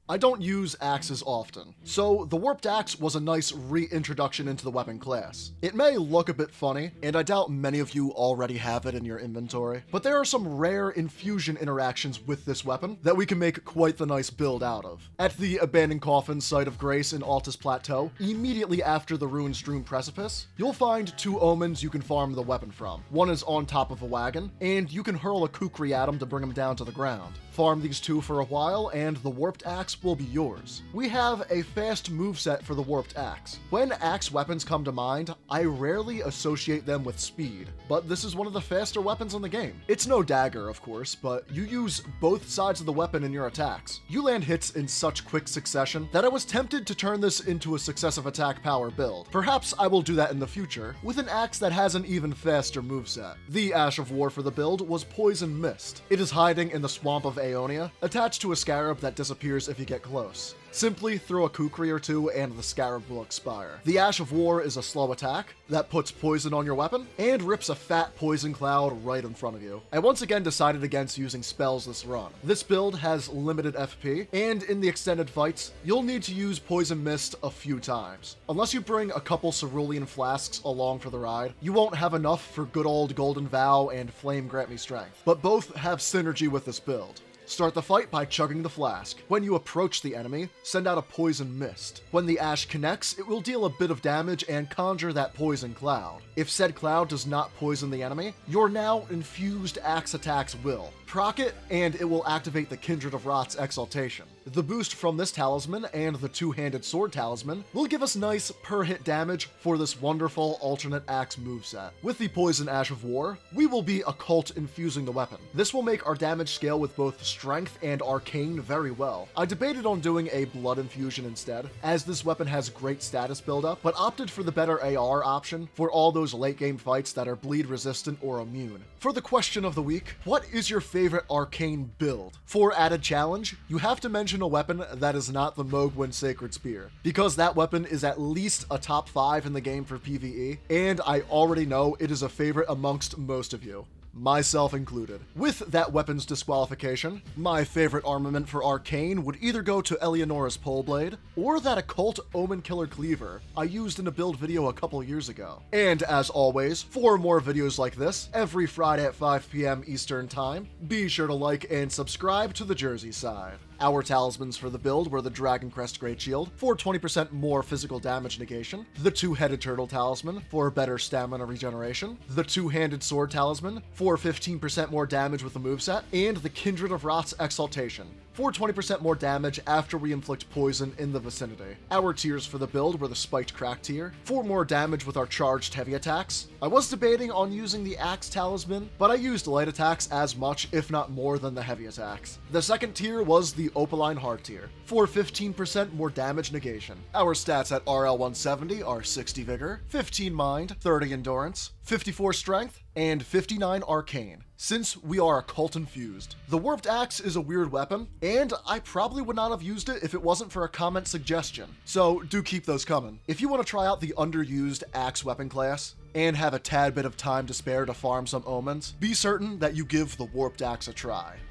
I don't use axes often, so the Warped Axe was a nice reintroduction into the weapon class. It may look a bit funny, and I doubt many of you already have it in your inventory, but there are some rare infusion interactions with this weapon that we can make quite the nice build out of. At the Abandoned Coffin Site of Grace in Altus Plateau, immediately after the Ruin-strewn Precipice, you'll find two omens you can farm the weapon from. One is on top of a wagon, and you can hurl a kukri at him to bring him down to the ground. Farm these two for a while, and the Warped Axe will be yours. We have a fast moveset for the Warped Axe. When axe weapons come to mind, I rarely associate them with speed, but this is one of the faster weapons in the game. It's no dagger, of course, but you use both sides of the weapon in your attacks. You land hits in such quick succession that I was tempted to turn this into a successive attack power build. Perhaps I will do that in the future, with an axe that has an even faster moveset. The Ash of War for the build was Poison Mist. It is hiding in the Swamp of Aeonia, attached to a scarab that disappears if you get close. Simply throw a kukri or two and the scarab will expire. The Ash of War is a slow attack that puts poison on your weapon and rips a fat poison cloud right in front of you. I once again decided against using spells this run. This build has limited FP, and in the extended fights, you'll need to use Poison Mist a few times. Unless you bring a couple cerulean flasks along for the ride, you won't have enough for good old Golden Vow and Flame Grant Me Strength, but both have synergy with this build. Start the fight by chugging the flask. When you approach the enemy, send out a poison mist. When the ash connects, it will deal a bit of damage and conjure that poison cloud. If said cloud does not poison the enemy, your now infused axe attacks will. Proc it, and it will activate the Kindred of Rot's Exaltation. The boost from this talisman and the two-handed sword talisman will give us nice per-hit damage for this wonderful alternate axe moveset. With the Poison Ash of War, we will be occult infusing the weapon. This will make our damage scale with both strength and arcane very well. I debated on doing a blood infusion instead, as this weapon has great status buildup, but opted for the better AR option for all those late-game fights that are bleed resistant or immune. For the question of the week, what is your favorite arcane build? For added challenge, you have to mention a weapon that is not the Mogwin Sacred Spear, because that weapon is at least a top 5 in the game for PvE, and I already know it is a favorite amongst most of you, myself included. With that weapon's disqualification, my favorite armament for arcane would either go to Eleonora's Pole Blade, or that occult Omen Killer Cleaver I used in a build video a couple years ago. And as always, for more videos like this, every Friday at 5 p.m. Eastern Time, be sure to like and subscribe to The Jersey Side. Our talismans for the build were the Dragon Crest Great Shield for 20% more physical damage negation, the Two-Headed Turtle Talisman for better stamina regeneration, the Two-Handed Sword Talisman for 15% more damage with the moveset, and the Kindred of Rot's Exaltation for 20% more damage after we inflict poison in the vicinity. Our tiers for the build were the Spiked Crack tier for more damage with our charged heavy attacks. I was debating on using the Axe Talisman, but I used light attacks as much, if not more, than the heavy attacks. The second tier was the Opaline Heart tier for 15% more damage negation. Our stats at RL 170 are 60 Vigor, 15 Mind, 30 Endurance, 54 Strength, and 59 Arcane, since we are occult infused. The Warped Axe is a weird weapon, and I probably would not have used it if it wasn't for a comment suggestion, so do keep those coming. If you want to try out the underused axe weapon class, and have a tad bit of time to spare to farm some omens, be certain that you give the Warped Axe a try.